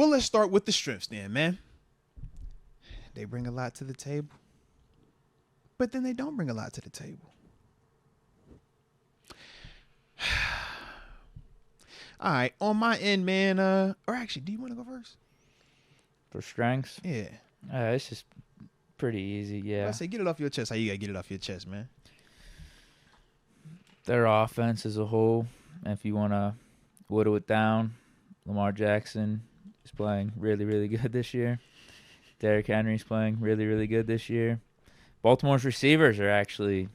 Well, let's start with the strengths then, man. They bring a lot to the table, but then they don't bring a lot to the table. All right, on my end, man. Or actually, do you want to go first? For strengths? Yeah. It's just pretty easy, yeah. I say, get it off your chest. How you got to get it off your chest, man? Their offense as a whole, and if you want to whittle it down, Lamar Jackson is playing really, really good this year. Derrick Henry's playing really, really good this year. Baltimore's receivers are actually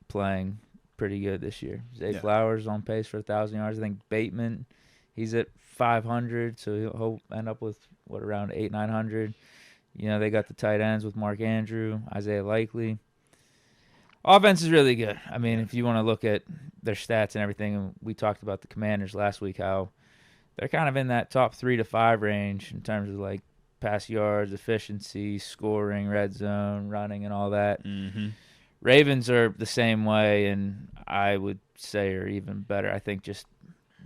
playing pretty good this year. Zay Flowers on pace for 1,000 yards. I think Bateman, he's at 500, so he'll end up with, around 900. You know, they got the tight ends with Mark Andrew, Isaiah Likely. Offense is really good. I mean, if you want to look at their stats and everything, we talked about the Commanders last week, how they're kind of in that top 3 to 5 range in terms of, like, pass yards, efficiency, scoring, red zone, running, and all that. Mm-hmm. Ravens are the same way, and I would say are even better. I think just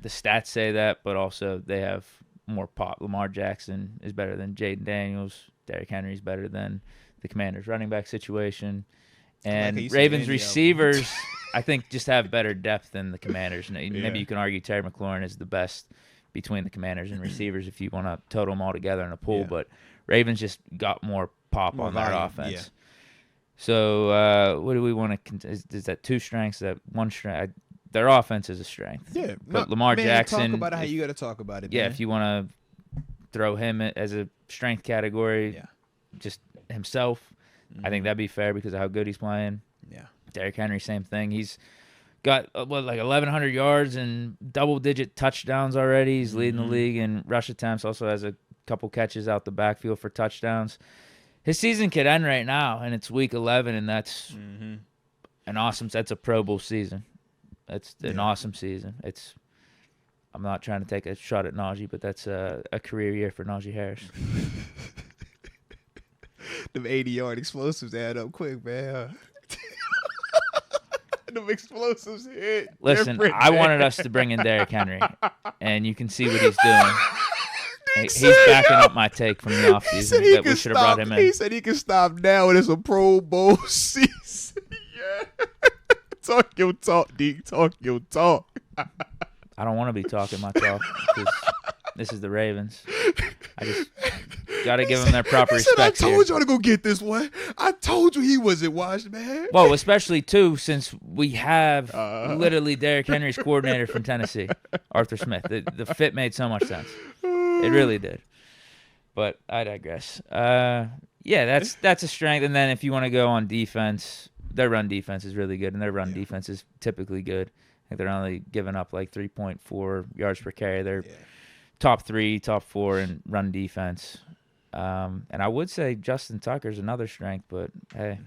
the stats say that, but also they have more pop. Lamar Jackson is better than Jaden Daniels. Derrick Henry is better than the Commanders' running back situation. And Ravens receivers, I think, just have better depth than the Commanders. Maybe you can argue Terry McLaurin is the best between the Commanders and receivers if you want to total them all together in a pool. But Ravens just got more pop on their offense. Yeah. So what do we want to – is that 2 strengths? Is that 1 strength? Their offense is a strength. Yeah. But Lamar Jackson – talk about it how you got to talk about it, man. Yeah, if you want to throw him as a strength category, just himself, I think that'd be fair because of how good he's playing. Yeah. Derrick Henry, same thing. He's got, like 1,100 yards and double-digit touchdowns already. He's leading the league in rush attempts. Also has a couple catches out the backfield for touchdowns. His season could end right now, and it's week 11, and that's that's a Pro Bowl season. That's an awesome season. I'm not trying to take a shot at Najee, but that's a career year for Najee Harris. Them 80-yard explosives add up quick, man. Them explosives hit. Listen, I wanted us to bring in Derrick Henry, and you can see what he's doing. He's backing up my take from the offseason that we should have brought him in. He said he can stop now and it's a Pro Bowl season. Yeah. Talk your talk, Deke. Talk your talk. I don't want to be talking my talk because this is the Ravens. I just got to give them their proper respect. I told y'all to go get this one. I told you he wasn't washed, man. Well, especially, too, since we have literally Derrick Henry's coordinator from Tennessee, Arthur Smith. The fit made so much sense. It really did. But I digress. That's a strength. And then if you want to go on defense, their run defense is really good, and their run defense is typically good. I think they're only giving up like 3.4 yards per carry. They're top 3, top 4 in run defense. And I would say Justin Tucker's another strength, but hey,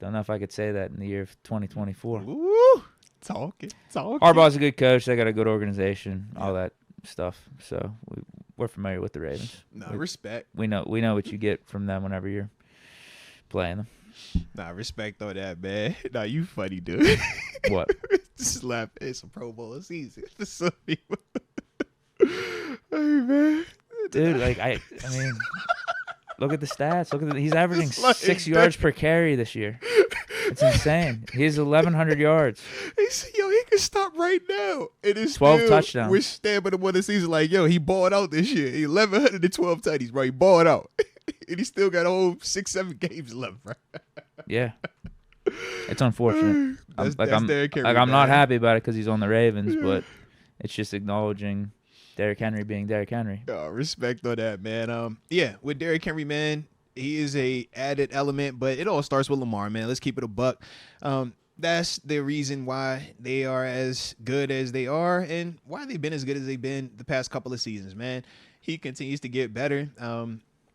don't know if I could say that in the year of 2024. Ooh, talking. Harbaugh's a good coach. They got a good organization, all that stuff. So we're familiar with the Ravens. Respect. We know what you get from them whenever you're playing them. Respect on that, man. You funny, dude. What? Just laugh. It's a Pro Bowl season. Hey, man. Dude, I mean, look at the stats. He's averaging 6 yards per carry this year. It's insane. He has 1,100 yards. He said, he can stop right now. And it's 12 touchdowns. We're stabbing him on the season like, he balled out this year. 1,112 tutties, bro. He balled out. And he still got a whole 6-7 games left, bro. Yeah. It's unfortunate. I'm not happy about it because he's on the Ravens, but it's just acknowledging Derrick Henry being Derrick Henry. Respect on that, man. With Derrick Henry, man, he is a added element, but it all starts with Lamar, man. Let's keep it a buck. That's the reason why they are as good as they are and why they've been as good as they've been the past couple of seasons, man. He continues to get better.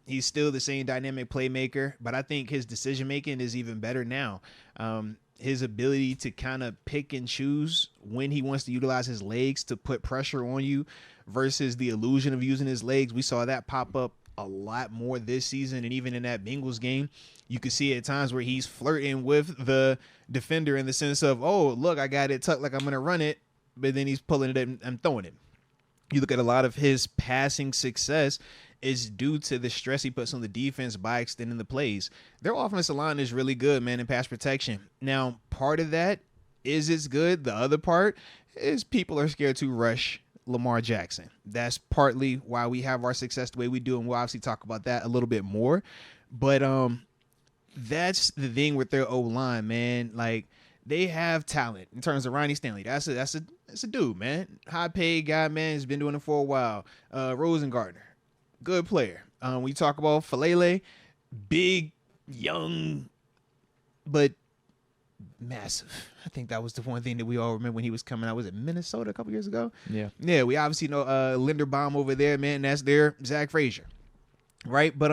He's still the same dynamic playmaker, but I think his decision-making is even better now. His ability to kind of pick and choose when he wants to utilize his legs to put pressure on you versus the illusion of using his legs. We saw that pop up a lot more this season, and even in that Bengals game, you could see at times where he's flirting with the defender in the sense of, oh, look, I got it tucked like I'm going to run it, but then he's pulling it and throwing it. You look at a lot of his passing success is due to the stress he puts on the defense by extending the plays. Their offensive line is really good, man, in pass protection. Now, part of that is it's good. The other part is people are scared to rush Lamar Jackson. That's partly why we have our success the way we do, and we'll obviously talk about that a little bit more. But that's the thing with their O-line, man. Like, they have talent in terms of Ronnie Stanley. That's a dude, man. High paid guy, man. He's been doing it for a while. Rosengartner, good player. When you talk about Falele, big, young, but massive. I think that was the one thing that we all remember when he was coming out. Was it Minnesota a couple years ago? Yeah. We obviously know Linderbaum over there, man. That's their Zach Frazier. Right, but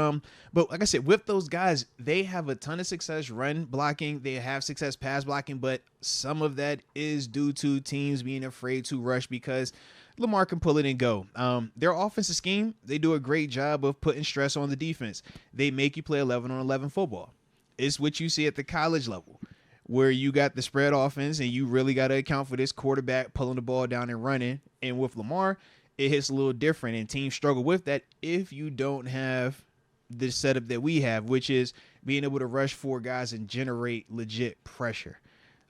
like I said, with those guys, they have a ton of success run blocking. They have success pass blocking, but some of that is due to teams being afraid to rush because Lamar can pull it and go. Their offensive scheme, they do a great job of putting stress on the defense. They make you play 11 on 11 football. It's what you see at the college level, where you got the spread offense and you really got to account for this quarterback pulling the ball down and running. And with Lamar, it hits a little different, and teams struggle with that if you don't have the setup that we have, which is being able to rush 4 guys and generate legit pressure.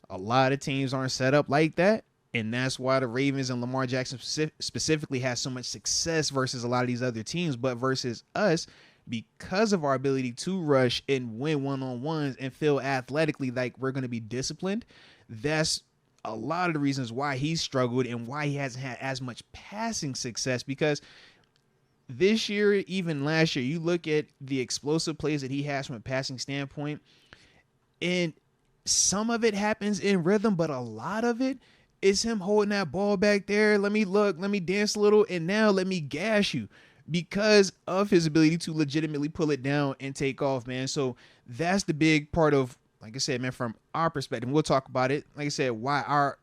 A lot of teams aren't set up like that, and that's why the Ravens and Lamar Jackson specifically has so much success versus a lot of these other teams. But versus us, because of our ability to rush and win one-on-ones and feel athletically like we're going to be disciplined, that's a lot of the reasons why he's struggled and why he hasn't had as much passing success, because this year, even last year, you look at the explosive plays that he has from a passing standpoint, and some of it happens in rhythm, but a lot of it is him holding that ball back there. Let me look, let me dance a little, and now let me gas you, because of his ability to legitimately pull it down and take off, man. So that's the big part of, like I said, man, from our perspective, we'll talk about it. Like I said, why our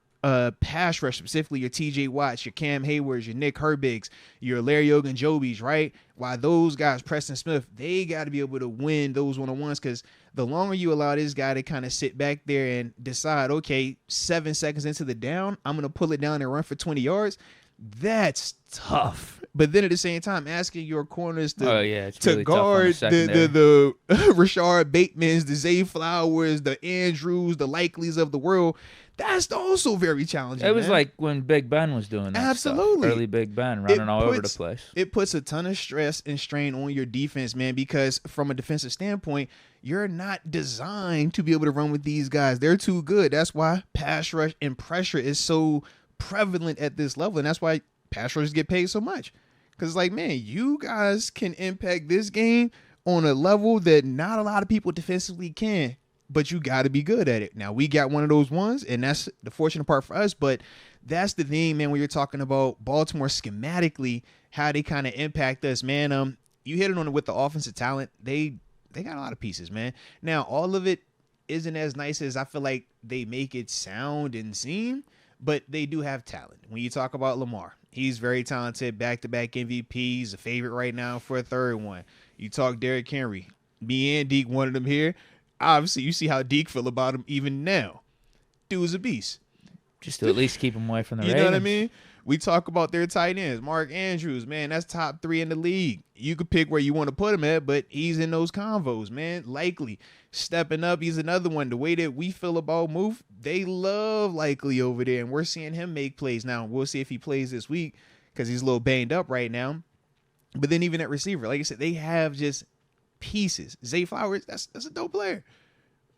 pass rush, specifically your TJ Watts, your Cam Haywards, your Nick Herbigs, your Larry Ogunjobis, right? Why those guys, Preston Smith, they got to be able to win those one-on-ones, because the longer you allow this guy to kind of sit back there and decide, okay, 7 seconds into the down, I'm going to pull it down and run for 20 yards, that's tough. But then at the same time, asking your corners to really guard the Rashard Batemans, the Zay Flowers, the Andrews, the Likeleys of the world, that's also very challenging. It was like when Big Ben was doing that. Absolutely. Stuff. Early Big Ben running all over the place. It puts a ton of stress and strain on your defense, man, because from a defensive standpoint, you're not designed to be able to run with these guys. They're too good. That's why pass rush and pressure is so prevalent at this level, and that's why pass rushers get paid so much. Because, like, man, you guys can impact this game on a level that not a lot of people defensively can, but you got to be good at it. Now, we got one of those ones, and that's the fortunate part for us, but that's the thing, man, when you're talking about Baltimore schematically, how they kind of impact us, man. You hit it on it with the offensive talent. They got a lot of pieces, man. Now, all of it isn't as nice as I feel like they make it sound and seem, but they do have talent. When you talk about Lamar, he's very talented, back-to-back MVPs, a favorite right now for a third one. You talk Derrick Henry. Me and Deke wanted him here. Obviously, you see how Deke feel about him even now. Dude's a beast. Just to at least keep him away from the Ravens. Ravens. You know what I mean? We talk about their tight ends. Mark Andrews, man, that's top 3 in the league. You could pick where you want to put him at, but he's in those convos, man. Likely. Stepping up, he's another one. The way that we feel about Move, they love Likely over there, and we're seeing him make plays. Now, we'll see if he plays this week because he's a little banged up right now. But then even at receiver, like I said, they have just pieces. Zay Flowers, that's a dope player.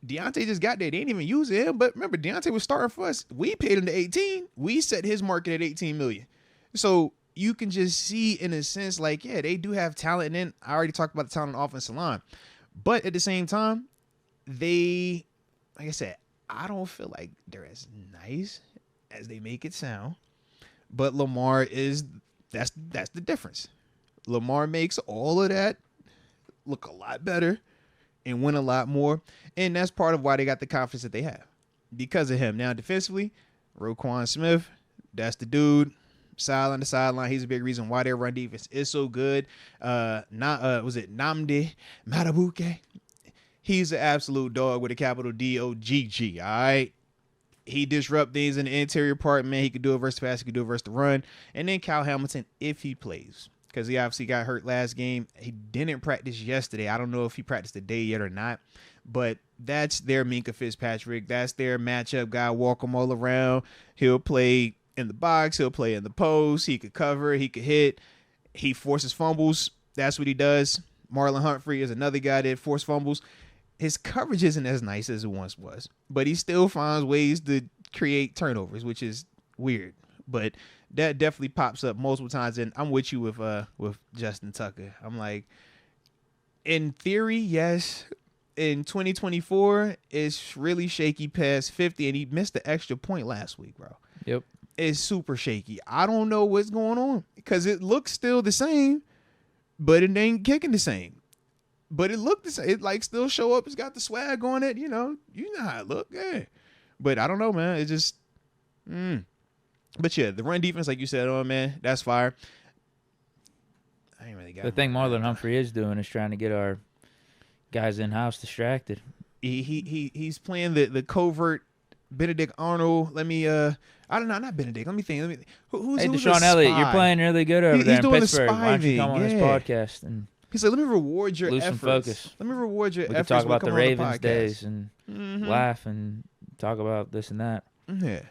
Deontay just got there. They didn't even use him. But remember, Deontay was starting for us. We paid him to 18. We set his market at 18 million. So you can just see in a sense like, yeah, they do have talent. And then I already talked about the talent on the offensive line. But at the same time, they, like I said, I don't feel like they're as nice as they make it sound. But Lamar is, that's the difference. Lamar makes all of that look a lot better and win a lot more. And that's part of why they got the confidence that they have. Because of him. Now, defensively, Roquan Smith, that's the dude. Sideline to sideline. He's a big reason why their run defense is so good. Was it Namdi Matabuke? He's an absolute dog with a capital D-O-G-G, all right? he disrupt things in the interior part, man. He could do it versus the pass. He could do it versus the run. And then Kyle Hamilton, if he plays, because he obviously got hurt last game. He didn't practice yesterday. I don't know if he practiced today yet or not. But that's their Minkah Fitzpatrick. That's their matchup guy. Walk him all around. He'll play in the box. He'll play in the post. He could cover. He could hit. He forces fumbles. That's what he does. Marlon Humphrey is another guy that force fumbles. His coverage isn't as nice as it once was, but he still finds ways to create turnovers, which is weird. But that definitely pops up multiple times, and I'm with you with Justin Tucker. I'm like, in theory, yes. In 2024, it's really shaky past 50, and he missed the extra point last week, bro. Yep. It's super shaky. I don't know what's going on because it looks still the same, but it ain't kicking the same. But it looked the same. It like still show up. It's got the swag on it. You know how it look. Yeah. But I don't know, man. It just, But yeah, the run defense, like you said, man, that's fire. I ain't really got the thing Marlon Humphrey is doing is trying to get our guys in house distracted. He's playing the covert Benedict Arnold. Let me I don't know, not Benedict. Let me think. Who's Deshaun Elliott, you're playing really good over there in Pittsburgh. Why don't you come on this podcast and he said, "Let me reward your lose efforts. some focus. Let me reward your we efforts." We can talk about the Ravens the days and laugh and talk about this and that. Yeah,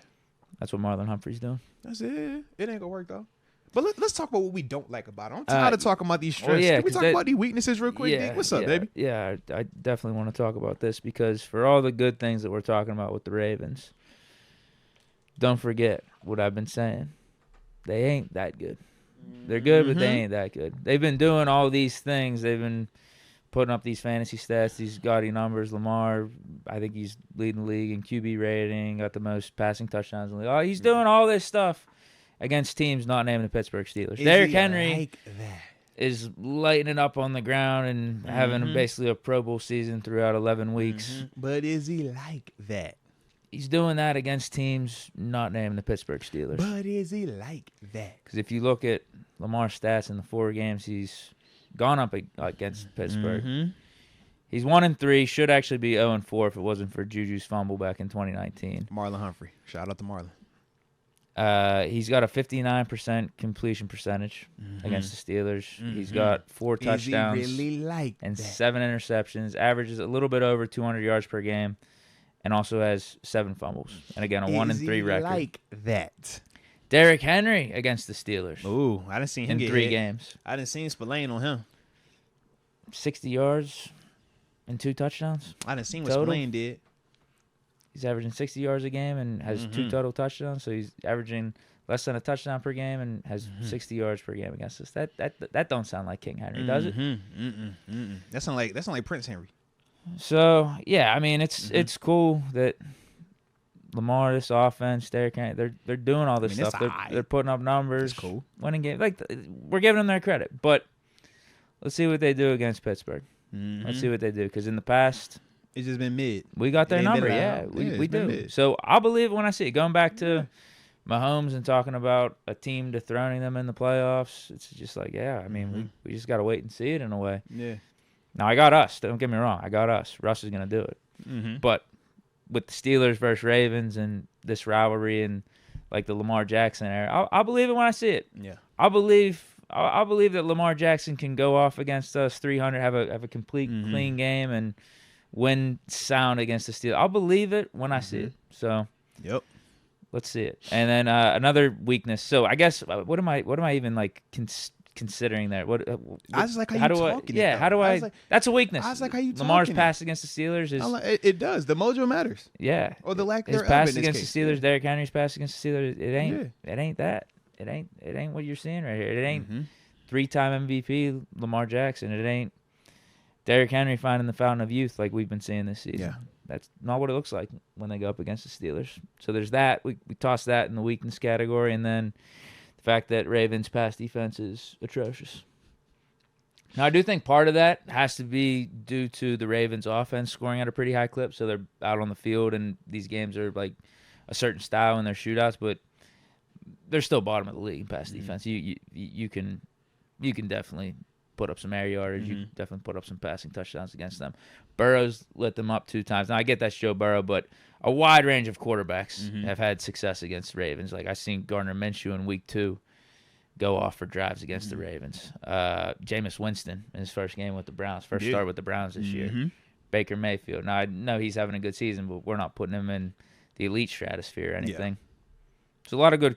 that's what Marlon Humphrey's doing. That's it. It ain't gonna work though. But let's talk about what we don't like about it. I'm tired of talking about these strengths. Well, yeah, Can we talk about these weaknesses real quick, Deke? What's up, baby? Yeah, I definitely want to talk about this because for all the good things that we're talking about with the Ravens, don't forget what I've been saying. They ain't that good. They're good, but they ain't that good. They've been doing all these things. They've been putting up these fantasy stats, these gaudy numbers. Lamar, I think he's leading the league in QB rating, got the most passing touchdowns in the league. Oh, he's doing all this stuff against teams not named the Pittsburgh Steelers. Derrick Henry is lighting it up on the ground and having basically a Pro Bowl season throughout 11 weeks. But is he like that? He's doing that against teams not named the Pittsburgh Steelers. But is he like that? Because if you look at Lamar's stats in the 4 games he's gone up against Pittsburgh, he's 1-3. Should actually be 0-4 if it wasn't for Juju's fumble back in 2019. Marlon Humphrey. Shout out to Marlon. He's got a 59% completion percentage against the Steelers. He's got 4 touchdowns really like and that? 7 interceptions. Averages a little bit over 200 yards per game, and also has 7 fumbles. And again, a 1-3 record. Like that? Derrick Henry against the Steelers. Ooh, I didn't see him in 3 games. I didn't see him Spillane on him. 60 yards and 2 touchdowns. I didn't see what total. Spillane did. He's averaging 60 yards a game and has 2 total touchdowns. So he's averaging less than a touchdown per game and has 60 yards per game against us. That don't sound like King Henry, does it? That sound like Prince Henry. So yeah, I mean it's cool that Lamar, this offense, Derrick Henry, they're doing all this stuff. They're putting up numbers, it's cool, winning games. Like we're giving them their credit, but let's see what they do against Pittsburgh. Let's see what they do because in the past it's just been mid. We got their number, yeah. We do. Mid. So I'll believe it when I see it. Going back to Mahomes and talking about a team dethroning them in the playoffs, it's just like, yeah, I mean, we just got to wait and see it in a way. Yeah. Now, I got us. Don't get me wrong. I got us. Russ is going to do it. But with the Steelers versus Ravens and this rivalry and like the Lamar Jackson era, I'll believe it when I see it. Yeah. I'll believe that Lamar Jackson can go off against us 300, have a complete clean game and win sound against the Steelers. I'll believe it when I see it. So, yep. Let's see it. And then another weakness. So I guess what am I even like considering there? What I was like, how do talking? Yeah, how do I? Like, that's a weakness. I was like, how you Lamar's talking? pass against the Steelers is. It does. The mojo matters. Yeah. Or the lack thereof. His pass against the Steelers, Derrick Henry's pass against the Steelers. It ain't. Yeah. It ain't that. It ain't what you're seeing right here. It ain't 3-time MVP Lamar Jackson. It ain't Derrick Henry finding the fountain of youth like we've been seeing this season. Yeah. That's not what it looks like when they go up against the Steelers. So there's that. We toss that in the weakness category, and then the fact that Ravens' pass defense is atrocious. Now, I do think part of that has to be due to the Ravens' offense scoring at a pretty high clip, so they're out on the field, and these games are like a certain style in their shootouts, but they're still bottom of the league in pass defense. You can definitely put up some air yardage. Mm-hmm. You definitely put up some passing touchdowns against them. Burrow's lit them up 2 times. Now, I get that's Joe Burrow, but a wide range of quarterbacks have had success against the Ravens. Like, I seen Gardner Minshew in week 2 go off for drives against the Ravens. Jameis Winston in his first game with the Browns, first start with the Browns this year. Baker Mayfield. Now, I know he's having a good season, but we're not putting him in the elite stratosphere or anything. So a lot of good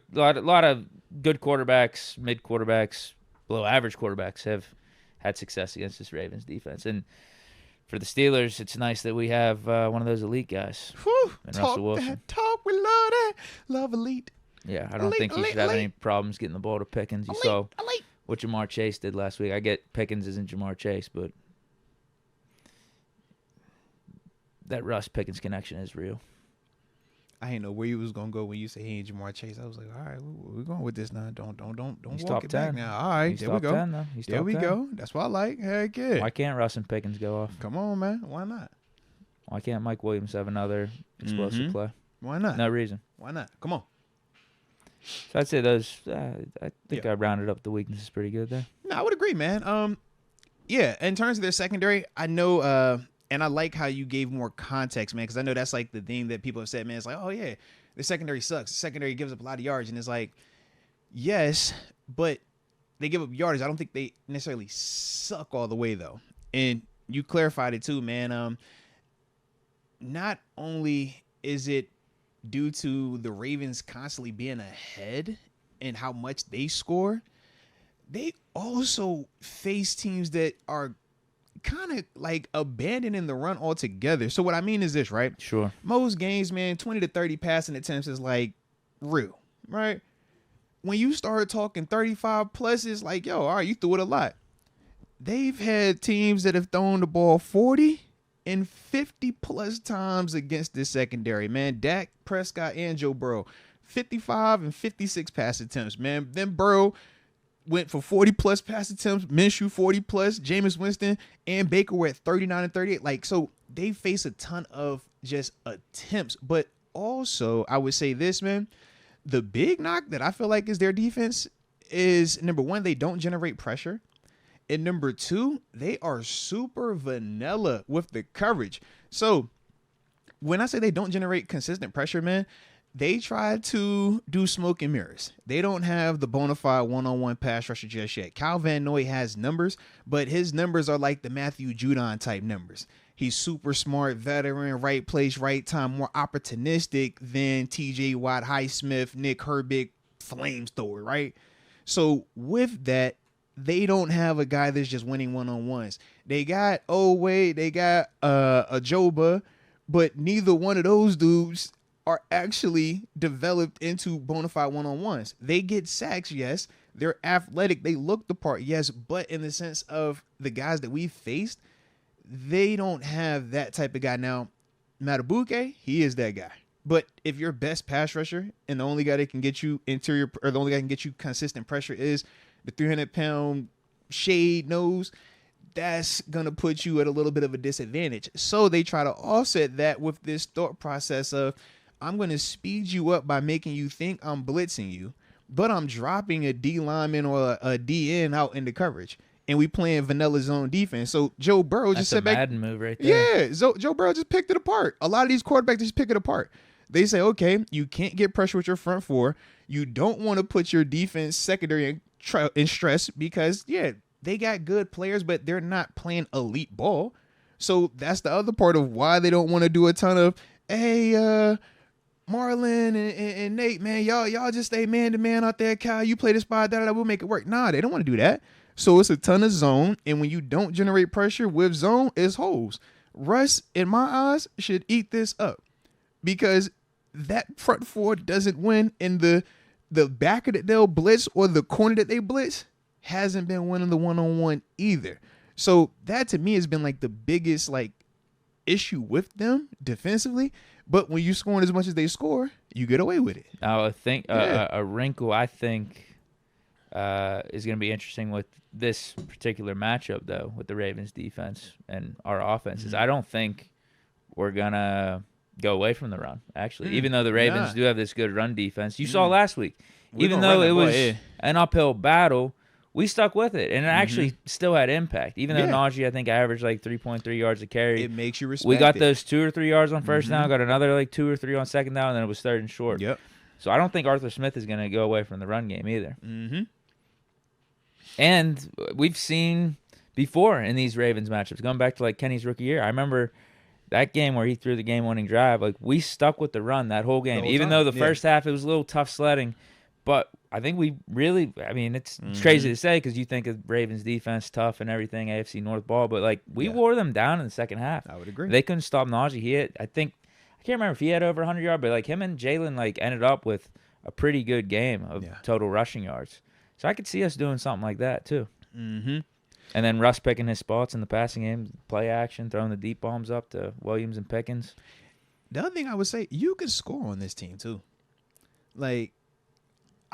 quarterbacks, mid quarterbacks, below average quarterbacks have had success against this Ravens defense. And for the Steelers, it's nice that we have one of those elite guys. Whew, And talk Russell Wilson. that talk. We love that. Love elite. Yeah, I don't think he should have any problems getting the ball to Pickens. You saw what Jamar Chase did last week. I get Pickens isn't Jamar Chase, but that Russ Pickens connection is real. I didn't know where you was gonna go when you said he ain't Jamar Chase. I was like, all right, we're going with this now. Don't He's walk top it 10. back now. All right, He's there top we go. 10, though. He's There top we 10. go. That's what I like. Heck yeah. Why can't Russ and Pickens go off? Come on, man. Why not? Why can't Mike Williams have another explosive play? Why not? No reason. Why not? Come on. So I'd say those. I think I rounded up the weaknesses pretty good there. No, I would agree, man. Yeah. In terms of their secondary, I know, and I like how you gave more context, man, because I know that's like the thing that people have said, man. It's like, oh yeah, the secondary sucks. The secondary gives up a lot of yards, and it's like, yes, but they give up yardage. I don't think they necessarily suck all the way though. And you clarified it too, man. Not only is it due to the Ravens constantly being ahead and how much they score, they also face teams that are kind of like abandoning the run altogether. So what I mean is this, right? Sure. Most games, man, 20 to 30 passing attempts is like real, right? When you start talking 35 plus, it's like, yo, all right, you threw it a lot. They've had teams that have thrown the ball 40 and 50 plus times against this secondary, man. Dak Prescott and Joe Burrow, 55 and 56 pass attempts, man. Then Burrow went for 40 plus pass attempts, Minshew 40 plus, Jameis Winston and Baker were at 39 and 38. Like, so they face a ton of just attempts. But also, I would say this, man, the big knock that I feel like is their defense is, number one, they don't generate pressure. And number two, they are super vanilla with the coverage. So when I say they don't generate consistent pressure, man, they try to do smoke and mirrors. They don't have the bona fide one-on-one pass rusher just yet. Kyle Van Noy has numbers, but his numbers are like the Matthew Judon type numbers. He's super smart, veteran, right place, right time, more opportunistic than TJ Watt, Highsmith, Nick Herbig, flamethrower, right? So with that, they don't have a guy that's just winning one-on-ones. They got Oway, they got Ajoba, but neither one of those dudes are actually developed into bona fide one-on-ones. They get sacks, yes. They're athletic. They look the part, yes. But in the sense of the guys that we faced, they don't have that type of guy. Now, Matabuke, he is that guy. But if your best pass rusher and the only guy that can get you interior, or the only guy that can get you consistent pressure is the 300-pound shade nose, that's going to put you at a little bit of a disadvantage. So they try to offset that with this thought process of, I'm going to speed you up by making you think I'm blitzing you, but I'm dropping a D lineman or a DN out into coverage. And we playing vanilla zone defense. So Joe Burrow just sat back. That's a Madden move right there. Yeah, Joe Burrow just picked it apart. A lot of these quarterbacks just pick it apart. They say, okay, you can't get pressure with your front four. You don't want to put your defense secondary in stress because, yeah, they got good players, but they're not playing elite ball. So that's the other part of why they don't want to do a ton of, hey, Marlon and Nate, man, y'all just stay man-to-man out there. Kyle, you play the spot, we'll make it work. Nah, they don't want to do that. So it's a ton of zone, and when you don't generate pressure with zone, it's holes. Russ, in my eyes, should eat this up because that front four doesn't win, and the backer that they'll blitz or the corner that they blitz hasn't been winning the one-on-one either. So that to me has been like the biggest like issue with them defensively. But when you scoring as much as they score, you get away with it. I think a wrinkle I think is going to be interesting with this particular matchup, though, with the Ravens defense and our offense is I don't think we're going to go away from the run, actually. Even though the Ravens do have this good run defense. You saw last week. Even though it was an uphill battle, we stuck with it, and it actually still had impact. Even though Yeah. Najee, I think, averaged like 3.3 yards a carry. It makes you respect We got it. those 2 or 3 yards on first down, got another like 2 or 3 on second down, and then it was third and short. Yep. So I don't think Arthur Smith is going to go away from the run game either. Mm-hmm. And we've seen before in these Ravens matchups, going back to like Kenny's rookie year, I remember that game where he threw the game-winning drive. Like, we stuck with the run that whole game, whole even time, though the yeah. first half it was a little tough sledding. But I think we really, I mean, it's crazy to say because you think of Ravens defense tough and everything, AFC North ball, but like we wore them down in the second half. I would agree. They couldn't stop Najee. He had, I can't remember if he had over 100 yards, but like him and Jalen like ended up with a pretty good game of total rushing yards. So I could see us doing something like that too. Mm-hmm. And then Russ picking his spots in the passing game, play action, throwing the deep bombs up to Williams and Pickens. The other thing I would say, you can score on this team too. Like,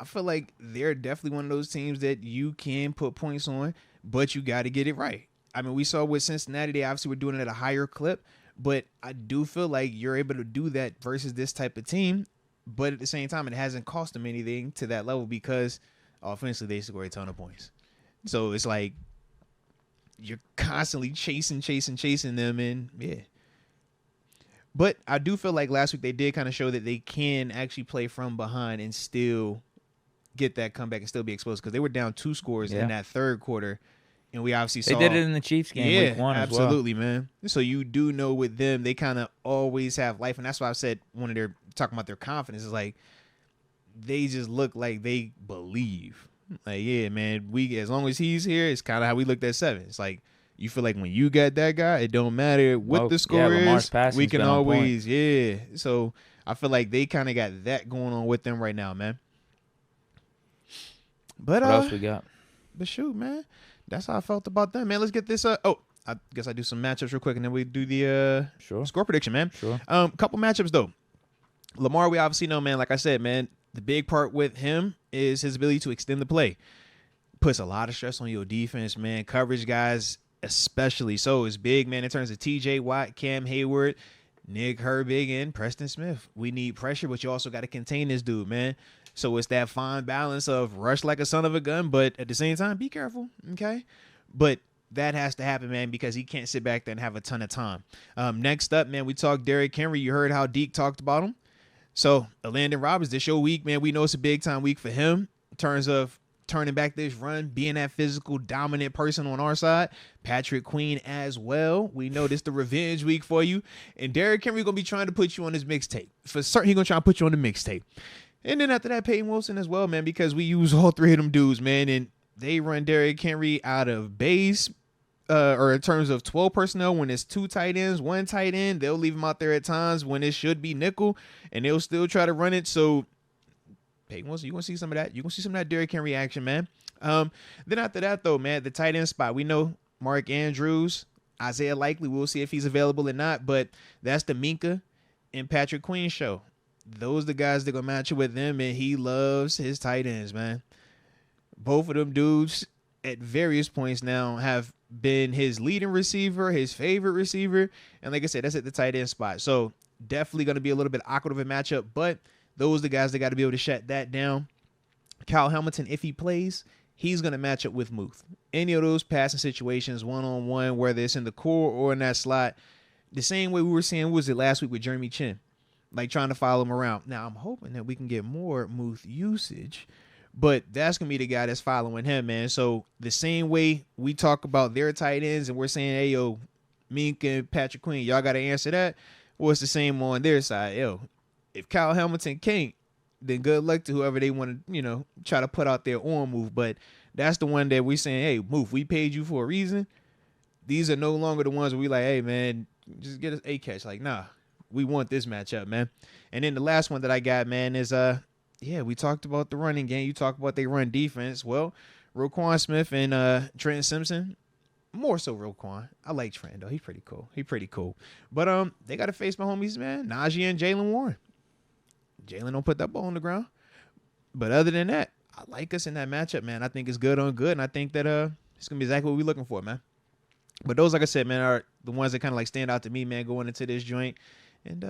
I feel like they're definitely one of those teams that you can put points on, but you got to get it right. I mean, we saw with Cincinnati, they obviously were doing it at a higher clip, but I do feel like you're able to do that versus this type of team. But at the same time, it hasn't cost them anything to that level because offensively they score a ton of points. So it's like you're constantly chasing them, and yeah. But I do feel like last week they did kind of show that they can actually play from behind and still get that comeback and still be exposed because they were down 2 scores in that third quarter, and we obviously saw they did it in the Chiefs game week 1 as well. Absolutely, man. So you do know with them, they kind of always have life, and that's why I said when they're talking about their confidence is like they just look like they believe. Like, yeah, man, we as long as he's here, it's kind of how we looked at 7. It's like you feel like when you got that guy, it don't matter what the score is. We can always, So I feel like they kind of got that going on with them right now, man. But what else we got? But shoot, man, that's how I felt about them, man. Let's get this. I guess I do some matchups real quick, and then we do the score prediction, man. Sure. Couple matchups though. Lamar, we obviously know, man. Like I said, man, the big part with him is his ability to extend the play. Puts a lot of stress on your defense, man. Coverage guys, especially so, is big, man. In terms of T.J. Watt, Cam Hayward, Nick Herbig, and Preston Smith. We need pressure, but you also got to contain this dude, man. So it's that fine balance of rush like a son of a gun, but at the same time, be careful, okay? But that has to happen, man, because he can't sit back there and have a ton of time. Next up, man, we talked Derrick Henry. You heard how Deke talked about him. So, Landon Roberts, this your week, man. We know it's a big-time week for him in terms of turning back this run, being that physical, dominant person on our side. Patrick Queen as well. We know this the revenge week for you. And Derrick Henry going to be trying to put you on his mixtape. For certain, he's going to try to put you on the mixtape. And then after that, Peyton Wilson as well, man, because we use all 3 of them dudes, man, and they run Derrick Henry out of base, or in terms of 12 personnel, when it's 2 tight ends, 1 tight end, they'll leave him out there at times when it should be nickel, and they'll still try to run it. So, Peyton Wilson, you're going to see some of that. You're going to see some of that Derrick Henry action, man. Then after that, though, man, the tight end spot, we know Mark Andrews, Isaiah Likely, we'll see if he's available or not, but that's the Minka and Patrick Queen show. Those the guys that going to match up with them, and he loves his tight ends, man. Both of them dudes at various points now have been his leading receiver, his favorite receiver, and like I said, that's at the tight end spot. So definitely going to be a little bit awkward of a matchup, but those are the guys that got to be able to shut that down. Kyle Hamilton, if he plays, he's going to match up with Muth. Any of those passing situations, one-on-one, whether it's in the core or in that slot, the same way we were seeing, was it last week with Jeremy Chin, like trying to follow him around. Now, I'm hoping that we can get more Muth usage, but that's going to be the guy that's following him, man. So the same way we talk about their tight ends and we're saying, hey, yo, Mink and Patrick Queen, y'all got to answer that. Well, it's the same on their side. Yo, if Kyle Hamilton can't, then good luck to whoever they want to, try to put out their arm move. But that's the one that we're saying, hey, move, we paid you for a reason. These are no longer the ones where we like, hey, man, just get us a catch. Like, nah, we want this matchup, man. And then the last one that I got, man, is, we talked about the running game. You talked about they run defense. Well, Roquan Smith and Trent Simpson, more so Roquan. I like Trent, though. He's pretty cool. But they got to face my homies, man, Najee and Jalen Warren. Jalen don't put that ball on the ground. But other than that, I like us in that matchup, man. I think it's good on good, and I think that it's going to be exactly what we're looking for, man. But those, like I said, man, are the ones that kind of like stand out to me, man, going into this joint. And,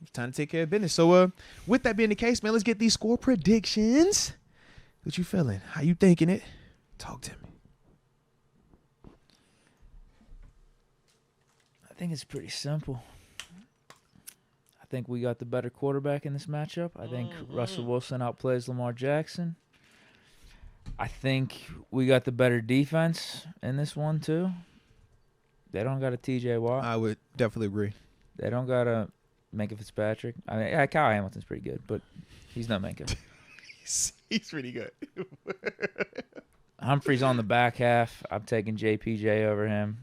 it's time to take care of business. So, with that being the case, man, let's get these score predictions. What you feeling? How you thinking it? Talk to me. I think it's pretty simple. I think we got the better quarterback in this matchup. I think Russell Wilson outplays Lamar Jackson. I think we got the better defense in this one, too. They don't got a TJ Watt. I would definitely agree. They don't got a Minka Fitzpatrick. I mean, yeah, Kyle Hamilton's pretty good, but he's not Minka. He's pretty good. Humphrey's on the back half. I'm taking JPJ over him.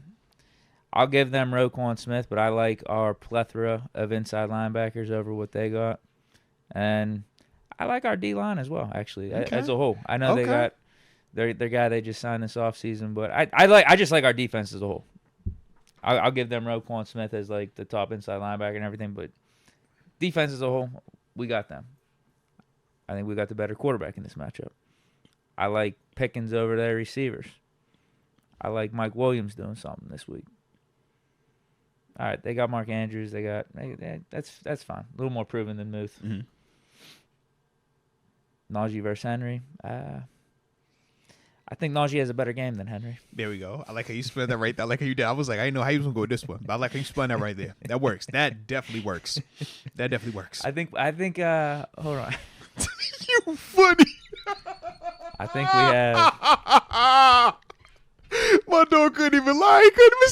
I'll give them Roquan Smith, but I like our plethora of inside linebackers over what they got. And I like our D-line as well, actually, as a whole. I know they got their guy they just signed this offseason, but I just like our defense as a whole. I'll give them Roquan Smith as like the top inside linebacker and everything, but defense as a whole, we got them. I think we got the better quarterback in this matchup. I like Pickens over their receivers. I like Mike Williams doing something this week. All right, they got Mark Andrews. That's fine. A little more proven than Muth. Mm-hmm. Najee versus Henry. I think Najee has a better game than Henry. There we go. I like how you split that right there. I like how you did. I was like, I didn't know how you was gonna go with this one, but I like how you split that right there. That works. That definitely works. That definitely works. I think. Hold on. You funny. I think we have. My dog couldn't even lie. He couldn't even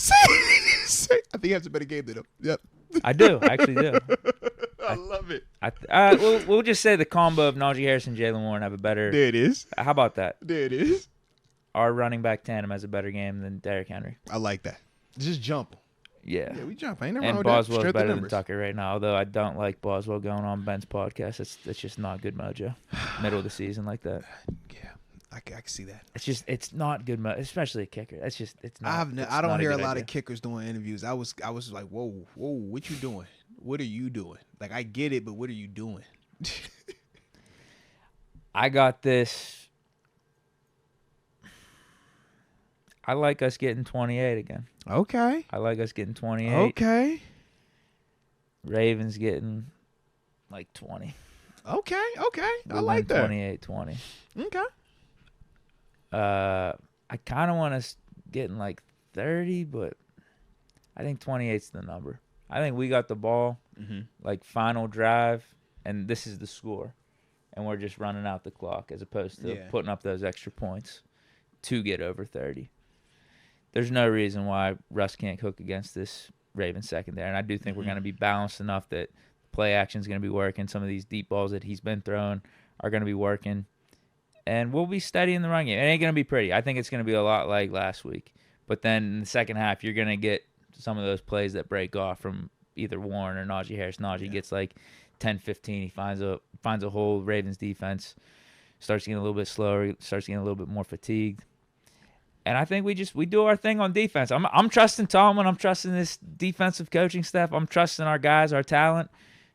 say. I think he has a better game than him. Yep. I do. I actually do. I love it. We'll just say the combo of Najee Harris and Jalen Warren have a better. There it is. How about that? There it is. Our running back tandem has a better game than Derrick Henry. I like that. Just jump. Yeah. Yeah, we jump. Ain't nothing And wrong with that. Boswell's better than Tucker right now, although I don't like Boswell going on Ben's podcast. It's just not good mojo. Middle of the season like that. Yeah, I can see that. It's not good mojo, especially a kicker. It's not. I don't hear a lot of kickers doing interviews. I was like, whoa, what you doing? What are you doing? Like, I get it, but what are you doing? I got this. I like us getting 28 again. Okay. I like us getting 28. Okay. Ravens getting like 20. Okay. We'll I like win that. 28-20. Okay. I kind of want us getting like 30, but I think 28's the number. I think we got the ball, like final drive, and this is the score. And we're just running out the clock as opposed to putting up those extra points to get over 30. There's no reason why Russ can't cook against this Ravens secondary. And I do think we're going to be balanced enough that play action is going to be working. Some of these deep balls that he's been throwing are going to be working. And we'll be steady in the run game. It ain't going to be pretty. I think it's going to be a lot like last week. But then in the second half, you're going to get some of those plays that break off from either Warren or Najee Harris. Najee gets like 10-15. He finds a whole Ravens defense, starts getting a little bit slower, starts getting a little bit more fatigued. And I think we do our thing on defense. I'm trusting Tomlin. I'm trusting this defensive coaching staff. I'm trusting our guys, our talent,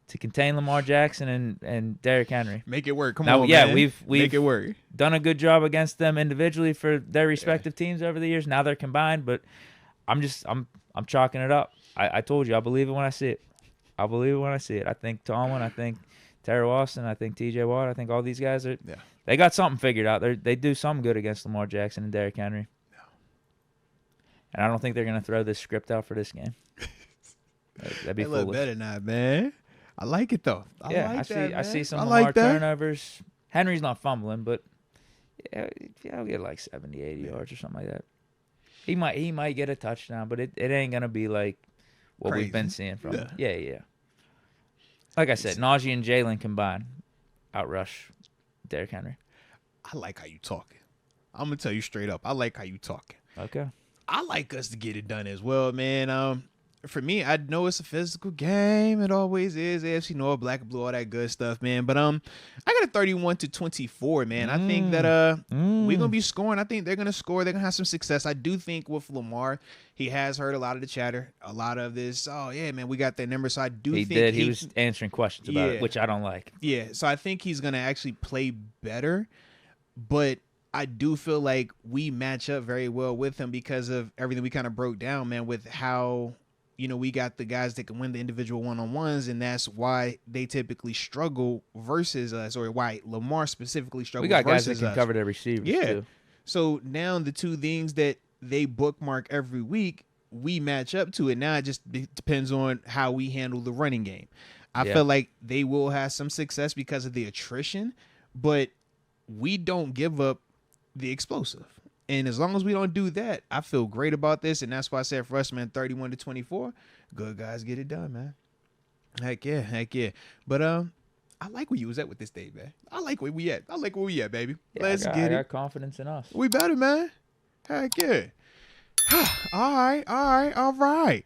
to contain Lamar Jackson and Derrick Henry. Make it work. Come on, man. We've make it work. Done a good job against them individually for their respective teams over the years. Now they're combined, but I'm chalking it up. I told you, I believe it when I see it. I believe it when I see it. I think Tomlin, I think Terry Austin, I think TJ Watt, I think all these guys they got something figured out. They do something good against Lamar Jackson and Derrick Henry. And I don't think they're going to throw this script out for this game. That'd be foolish. Better not, man. I like it, though. I see some Lamar turnovers. Henry's not fumbling, but he'll get like 70, 80 yards or something like that. He might get a touchdown, but it ain't going to be like what we've been seeing from him. Yeah. Like I said, Najee and Jalen combined outrush Derrick Henry. I like how you talking. I'm going to tell you straight up. I like how you talking. Okay. I like us to get it done as well, man. For me, I know it's a physical game. It always is. AFC North, black and blue, all that good stuff, man. But I got a 31-24, man. I think that we're gonna be scoring. I think they're gonna score. They're gonna have some success. I do think with Lamar, he has heard a lot of the chatter, a lot of this. Oh yeah, man, we got that number. So I do think he was answering questions about it, which I don't like. Yeah, so I think he's gonna actually play better, but I do feel like we match up very well with him because of everything we kind of broke down, man, with how, we got the guys that can win the individual one-on-ones, and that's why they typically struggle versus us, or why Lamar specifically struggles versus us. We got guys that can cover their receivers, too. So now the two things that they bookmark every week, we match up to it. Now it just depends on how we handle the running game. I Yeah. feel like they will have some success because of the attrition, but we don't give up the explosive. And as long as we don't do that, I feel great about this. And that's why I said for us, man, 31-24, good guys get it done, man. Heck yeah, heck yeah. But I like where you was at with this day, man. I like where we at. I like where we at, baby. Yeah, Let's I get it. got confidence in us. We better, man. Heck yeah. All right, all right, all right.